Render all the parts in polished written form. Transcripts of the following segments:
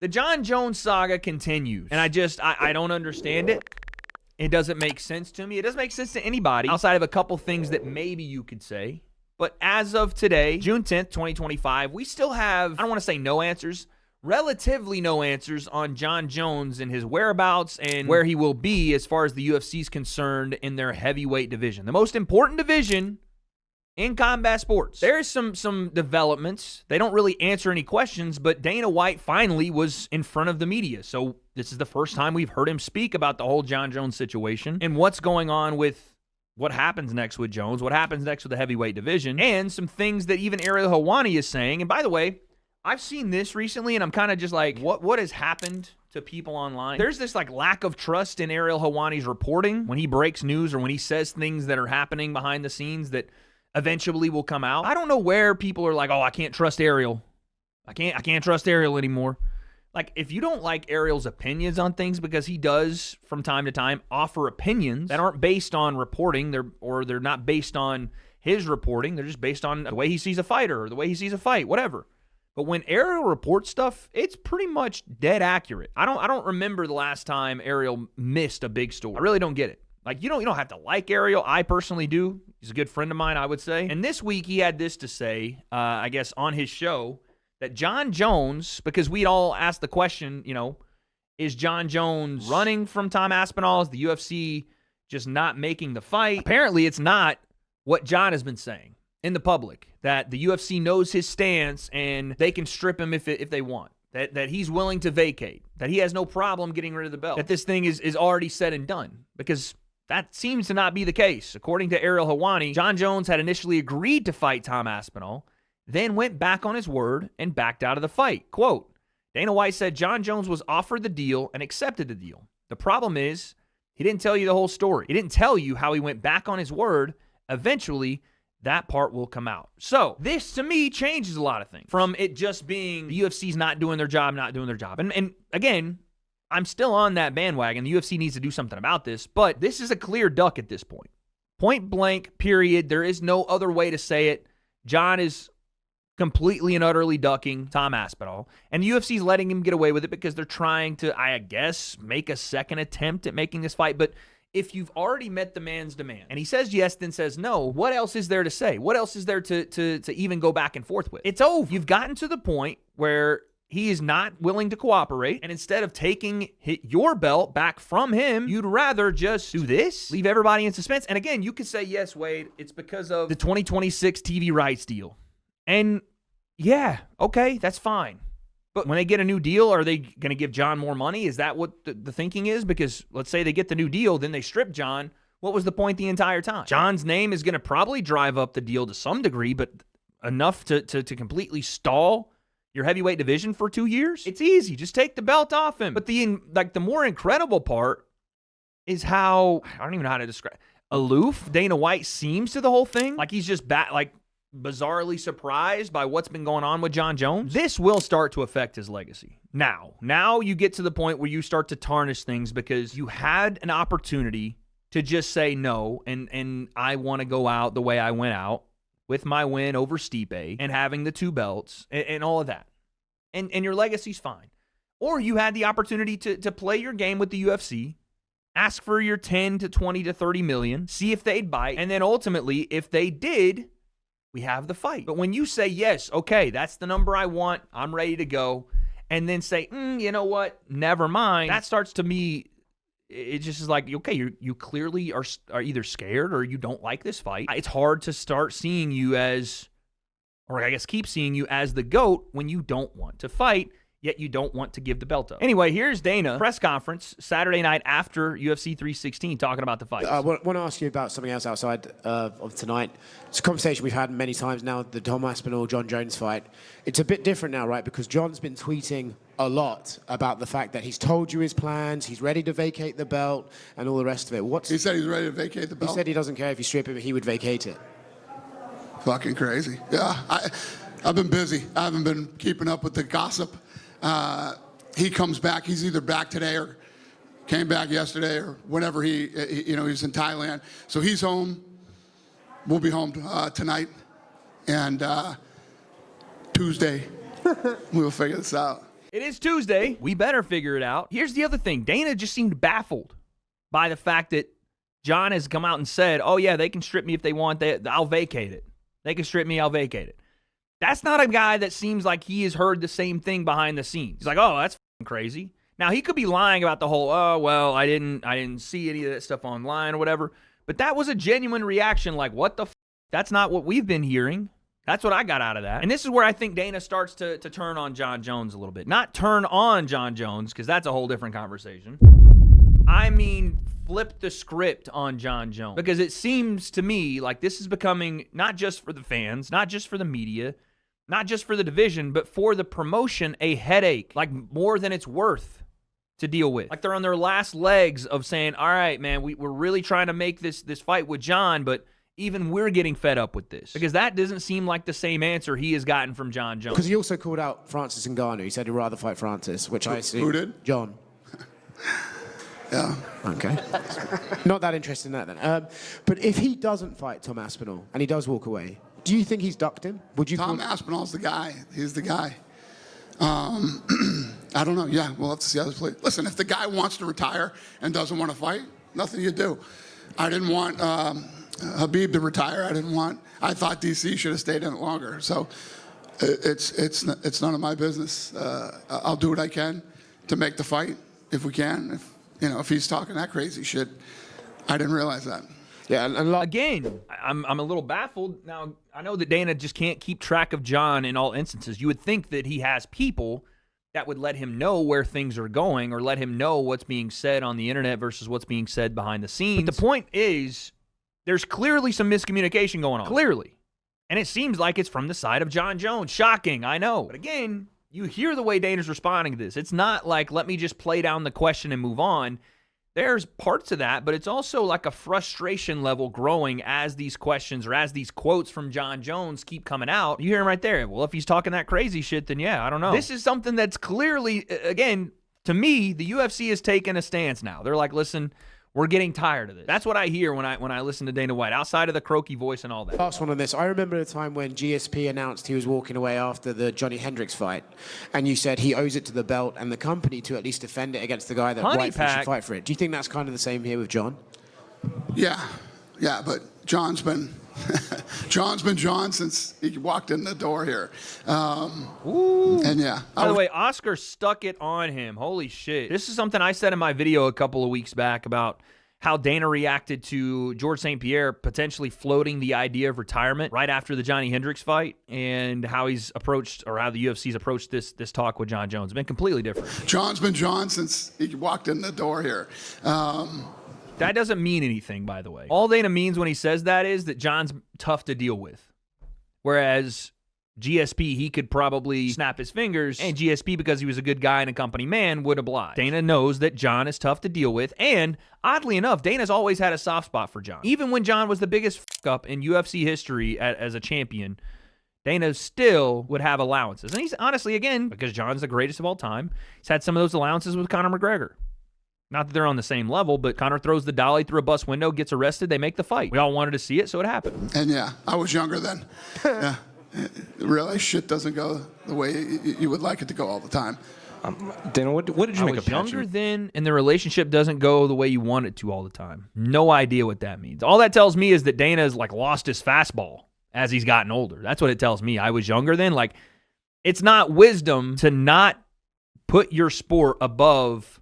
The Jon Jones saga continues, and I don't understand it. It doesn't make sense to me. It doesn't make sense to anybody outside of a couple things that maybe you could say. But as of today, June 10th, 2025, we still have, I don't want to say no answers, relatively no answers on Jon Jones and his whereabouts and where he will be as far as the UFC is concerned in their heavyweight division. The most important division in combat sports. There's some developments. They don't really answer any questions, but Dana White finally was in front of the media. So this is the first time we've heard him speak about the whole Jon Jones situation and what's going on with what happens next with Jones, what happens next with the heavyweight division, and some things that even Ariel Helwani is saying. And by the way, I've seen this recently, and I'm kind of just like, what has happened to people online? There's this like lack of trust in Ariel Helwani's reporting when he breaks news or when he says things that are happening behind the scenes that eventually will come out. I don't know where people are like, oh, I can't trust Ariel. I can't trust Ariel anymore. Like, if you don't like Ariel's opinions on things, because he does from time to time offer opinions that aren't based on reporting, they're not based on his reporting, they're just based on the way he sees a fighter or the way he sees a fight, whatever. But when Ariel reports stuff, it's pretty much dead accurate. I don't remember the last time Ariel missed a big story. I really don't get it. Like, you don't have to like Ariel. I personally do. He's a good friend of mine, I would say. And this week he had this to say, I guess, on his show, that Jon Jones, because we'd all asked the question, is Jon Jones running from Tom Aspinall? Is the UFC just not making the fight? Apparently, it's not what Jon has been saying in the public, that the UFC knows his stance and they can strip him if they want. That he's willing to vacate, that he has no problem getting rid of the belt, that this thing is already said and done, because that seems to not be the case. According to Ariel Helwani, Jon Jones had initially agreed to fight Tom Aspinall, then went back on his word and backed out of the fight. Quote, Dana White said Jon Jones was offered the deal and accepted the deal. The problem is, he didn't tell you the whole story. He didn't tell you how he went back on his word. Eventually, that part will come out. So this, to me, changes a lot of things from it just being the UFC's not doing their job. And again, I'm still on that bandwagon. The UFC needs to do something about this, but this is a clear duck at this point. Point blank, period. There is no other way to say it. Jon is completely and utterly ducking Tom Aspinall, and the UFC is letting him get away with it because they're trying to, I guess, make a second attempt at making this fight. But if you've already met the man's demand, and he says yes, then says no, what else is there to say? What else is there to even go back and forth with? It's over. You've gotten to the point where he is not willing to cooperate, and instead of taking your belt back from him, you'd rather just do this, leave everybody in suspense. And again, you could say, yes, Wade, it's because of the 2026 TV rights deal. And yeah, okay, that's fine. But when they get a new deal, are they going to give Jon more money? Is that what the thinking is? Because let's say they get the new deal, then they strip Jon. What was the point the entire time? Jon's name is going to probably drive up the deal to some degree, but enough to completely stall your heavyweight division for 2 years? It's easy. Just take the belt off him. But the more incredible part is how, I don't even know how to describe, aloof Dana White seems to the whole thing. Like he's just bizarrely surprised by what's been going on with Jon Jones. This will start to affect his legacy. Now you get to the point where you start to tarnish things because you had an opportunity to just say no, and I want to go out the way I went out with my win over Stipe and having the 2 belts and all of that. And your legacy's fine. Or you had the opportunity to play your game with the UFC, ask for your 10 to 20 to 30 million, see if they'd bite, and then ultimately, if they did, we have the fight. But when you say, yes, okay, that's the number I want, I'm ready to go, and then say, you know what, never mind, that starts to me, it just is like, okay, you clearly are either scared or you don't like this fight. It's hard to start seeing you as, or I guess keep seeing you as the GOAT when you don't want to fight, yet you don't want to give the belt up. Anyway, here's Dana, press conference Saturday night after UFC 316, talking about the fight. I want to ask you about something else outside of tonight. It's a conversation we've had many times now, the Tom Aspinall-Jon Jones fight. It's a bit different now, right? Because Jon's been tweeting a lot about the fact that he's told you his plans, he's ready to vacate the belt, and all the rest of it. He said he's ready to vacate the belt? He said he doesn't care if you strip him, he would vacate it. Fucking crazy. Yeah, I've been busy. I haven't been keeping up with the gossip. He comes back. He's either back today or came back yesterday or whenever he's in Thailand. So he's home. We'll be home tonight, and Tuesday we'll figure this out. It is Tuesday. We better figure it out. Here's the other thing. Dana just seemed baffled by the fact that Jon has come out and said, oh, yeah, they can strip me if they want. I'll vacate it. They can strip me. I'll vacate it. That's not a guy that seems like he has heard the same thing behind the scenes. He's like, oh, that's crazy. Now, he could be lying about the whole, oh, well, I didn't see any of that stuff online or whatever. But that was a genuine reaction like, what the f***? That's not what we've been hearing. That's what I got out of that. And this is where I think Dana starts to turn on Jon Jones a little bit. Not turn on Jon Jones, because that's a whole different conversation. I mean, flip the script on Jon Jones. Because it seems to me like this is becoming, not just for the fans, not just for the media, not just for the division, but for the promotion, a headache. Like more than it's worth to deal with. Like they're on their last legs of saying, all right, man, we're really trying to make this fight with Jon, but even we're getting fed up with this. Because that doesn't seem like the same answer he has gotten from Jon Jones. Because he also called out Francis Ngannou. He said he'd rather fight Francis, which I assume... Who did? Jon. Yeah. Okay. Not that interested in that then. But if he doesn't fight Tom Aspinall and he does walk away, do you think he's ducked him? Would you? Tom Aspinall's the guy. He's the guy. I don't know. Yeah, we'll have to see how this plays. Listen, if the guy wants to retire and doesn't want to fight, nothing you do. I didn't want Habib to retire. I thought DC should have stayed in it longer. So it's none of my business. I'll do what I can to make the fight if we can. If he's talking that crazy shit, I didn't realize that. Yeah, and again, I'm a little baffled. Now, I know that Dana just can't keep track of Jon in all instances. You would think that he has people that would let him know where things are going or let him know what's being said on the internet versus what's being said behind the scenes. But the point is, there's clearly some miscommunication going on. Clearly. And it seems like it's from the side of Jon Jones. Shocking, I know. But again, you hear the way Dana's responding to this. It's not like, let me just play down the question and move on. There's parts of that, but it's also like a frustration level growing as these questions or as these quotes from Jon Jones keep coming out. You hear him right there. Well, if he's talking that crazy shit, then yeah, I don't know. This is something that's clearly, again, to me, the UFC has taken a stance now. They're like, listen, we're getting tired of this. That's what I hear when I listen to Dana White, outside of the croaky voice and all that. Last one on this. I remember the time when GSP announced he was walking away after the Johnny Hendricks fight, and you said he owes it to the belt and the company to at least defend it against the guy that rightfully should fight for it. Do you think that's kind of the same here with Jon? Yeah, but Jon's been Jon since he walked in the door here. And yeah. By the way, Oscar stuck it on him. Holy shit. This is something I said in my video a couple of weeks back about how Dana reacted to George St. Pierre potentially floating the idea of retirement right after the Johnny Hendricks fight, and how he's approached, or how the UFC's approached this talk with Jon Jones. It's been completely different. Jon's been Jon since he walked in the door here. That doesn't mean anything, by the way. All Dana means when he says that is that Jon's tough to deal with. Whereas GSP, he could probably snap his fingers, and GSP, because he was a good guy and a company man, would oblige. Dana knows that Jon is tough to deal with, and oddly enough, Dana's always had a soft spot for Jon. Even when Jon was the biggest fuck-up in UFC history as a champion, Dana still would have allowances. And he's honestly, again, because Jon's the greatest of all time, he's had some of those allowances with Conor McGregor. Not that they're on the same level, but Conor throws the dolly through a bus window, gets arrested, they make the fight. We all wanted to see it, so it happened. And yeah, I was younger then. Yeah. Realize shit doesn't go the way you would like it to go all the time. Dana, what did you make of Patchy? I was younger then, and the relationship doesn't go the way you want it to all the time. No idea what that means. All that tells me is that Dana's like lost his fastball as he's gotten older. That's what it tells me. I was younger then. Like, it's not wisdom to not put your sport above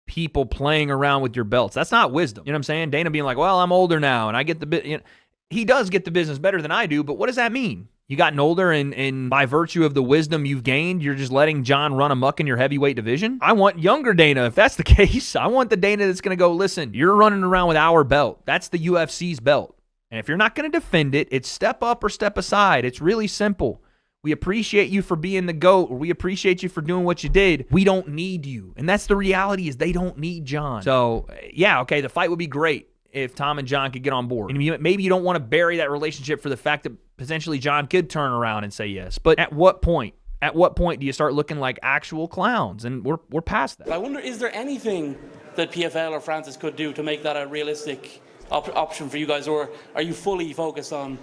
people playing around with your belts. That's not wisdom. You know what I'm saying? Dana being like, well, I'm older now, and I get the bit. You know, he does get the business better than I do, but what does that mean? You gotten older, and by virtue of the wisdom you've gained, you're just letting Jon run amok in your heavyweight division? I want younger Dana, if that's the case. I want the Dana that's going to go, listen, you're running around with our belt. That's the UFC's belt. And if you're not going to defend it, it's step up or step aside. It's really simple. We appreciate you for being the GOAT, or we appreciate you for doing what you did. We don't need you. And that's the reality, is they don't need Jon. So, yeah, okay, the fight would be great if Tom and Jon could get on board. And maybe you don't want to bury that relationship for the fact that potentially Jon could turn around and say yes. But at what point? At what point do you start looking like actual clowns? And we're past that. I wonder, is there anything that PFL or Francis could do to make that a realistic option for you guys, or are you fully focused on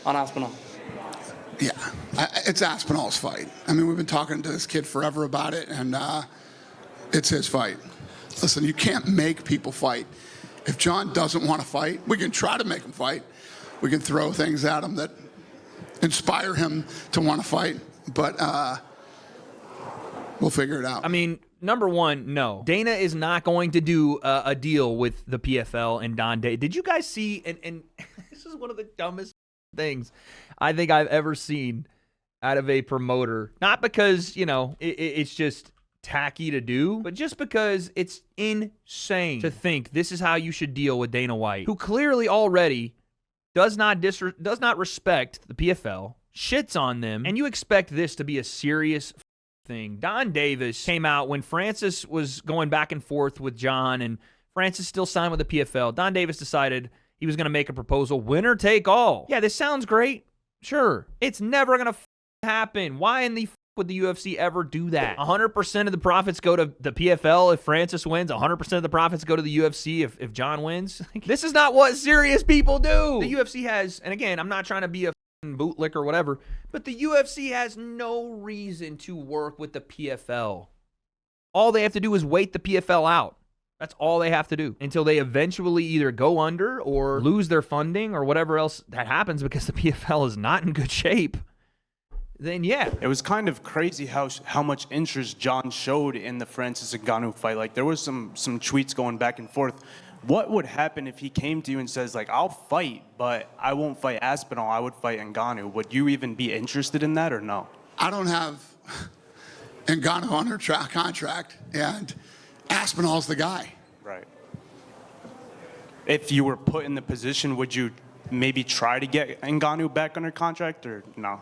Aspinall? Yeah, it's Aspinall's fight. I mean, we've been talking to this kid forever about it, and it's his fight. Listen, you can't make people fight. If Jon doesn't want to fight, we can try to make him fight. We can throw things at him that inspire him to want to fight, but we'll figure it out. I mean, number one, no. Dana is not going to do a deal with the PFL and Don Day. Did you guys see, and this is one of the dumbest things I think I've ever seen out of a promoter. Not because, you know, it's just tacky to do, but just because it's insane to think this is how you should deal with Dana White, who clearly already does not respect the PFL, shits on them, and you expect this to be a serious thing. Don Davis came out when Francis was going back and forth with Jon, and Francis still signed with the PFL. Don Davis decided he was going to make a proposal, winner take all. Yeah, this sounds great. Sure. It's never going to happen. Why in the would the UFC ever do that? 100% of the profits go to the PFL if Francis wins. 100% of the profits go to the UFC if Jon wins. This is not what serious people do. The UFC has, and again, I'm not trying to be a bootlick or whatever, but the UFC has no reason to work with the PFL. All they have to do is wait the PFL out. That's all they have to do until they eventually either go under or lose their funding or whatever else that happens because the PFL is not in good shape. Then yeah. It was kind of crazy how much interest Jon showed in the Francis Ngannou fight. Like, there was some tweets going back and forth. What would happen if he came to you and says, like, I'll fight, but I won't fight Aspinall, I would fight Ngannou? Would you even be interested in that or no? I don't have Ngannou under contract, and Aspinall's the guy. Right. If you were put in the position, would you maybe try to get Ngannou back under contract or no?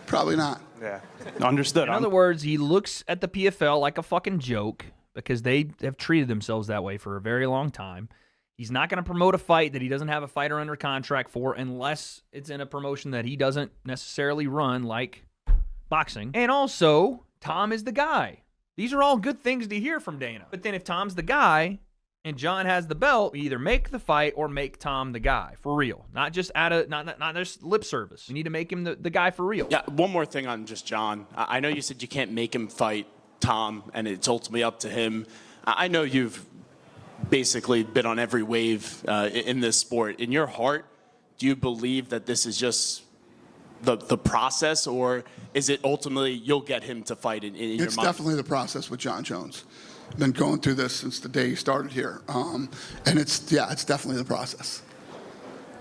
Probably not. Yeah. Understood. In other words, he looks at the PFL like a fucking joke because they have treated themselves that way for a very long time. He's not going to promote a fight that he doesn't have a fighter under contract for unless it's in a promotion that he doesn't necessarily run, like boxing. And also, Tom is the guy. These are all good things to hear from Dana. But then if Tom's the guy and Jon has the belt, we either make the fight or make Tom the guy for real. Not just not just lip service. We need to make him the guy for real. Yeah, one more thing on just Jon. I know you said you can't make him fight Tom, and it's ultimately up to him. I know you've basically been on every wave in this sport. In your heart, do you believe that this is just the process, or is it ultimately you'll get him to fight in your mind? It's definitely the process with Jon Jones. Been going through this since the day he started here, and it's definitely the process.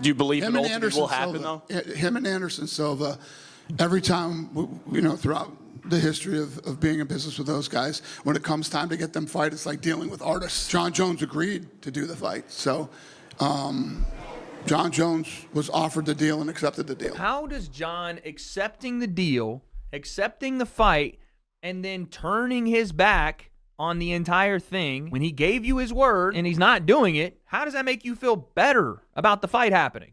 Do you believe it ultimately will happen, though? Him and Anderson Silva, every time, throughout the history of being in business with those guys, when it comes time to get them fight, it's like dealing with artists. Jon Jones agreed to do the fight, so Jon Jones was offered the deal and accepted the deal. How does Jon accepting the deal, accepting the fight, and then turning his back on the entire thing when he gave you his word and he's not doing it, how does that make you feel better about the fight happening?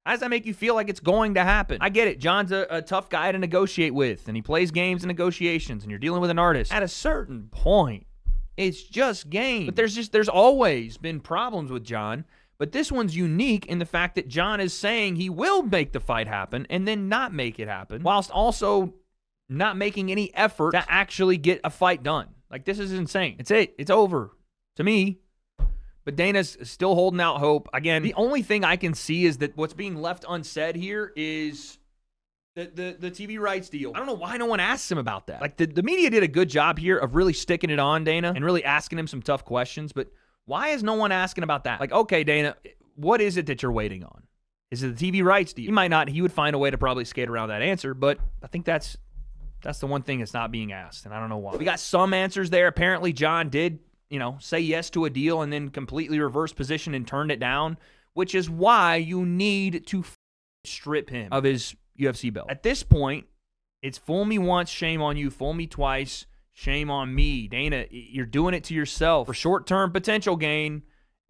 How does that make you feel like it's going to happen? I get it. Jon's a tough guy to negotiate with, and he plays games and negotiations, and you're dealing with an artist. At a certain point, it's just game. But there's always been problems with Jon, but this one's unique in the fact that Jon is saying he will make the fight happen and then not make it happen, whilst also not making any effort to actually get a fight done. Like, this is insane. It's over to me. But Dana's still holding out hope. Again, the only thing I can see is that what's being left unsaid here is the TV rights deal. I don't know why no one asks him about that. Like, the media did a good job here of really sticking it on Dana and really asking him some tough questions. But why is no one asking about that? Like, okay, Dana, what is it that you're waiting on? Is it the TV rights deal? He would find a way to probably skate around that answer, but I think that's the one thing that's not being asked, and I don't know why. We got some answers there. Apparently, Jon did, say yes to a deal and then completely reversed position and turned it down, which is why you need to strip him of his UFC belt. At this point, it's fool me once, shame on you. Fool me twice, shame on me. Dana, you're doing it to yourself for short-term potential gain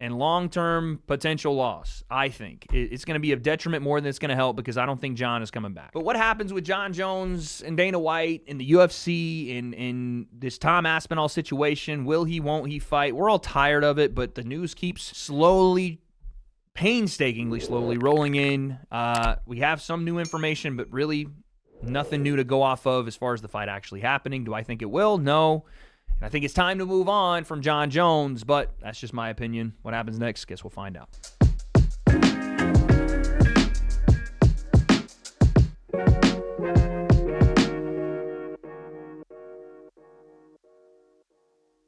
and long-term potential loss, I think. It's going to be of detriment more than it's going to help because I don't think Jon is coming back. But what happens with Jon Jones and Dana White and the UFC in this Tom Aspinall situation? Will he, won't he fight? We're all tired of it, but the news keeps slowly painstakingly slowly rolling in. We have some new information, but really nothing new to go off of as far as the fight actually happening. Do I think it will? No. And I think it's time to move on from Jon Jones, but that's just my opinion. What happens next? Guess we'll find out.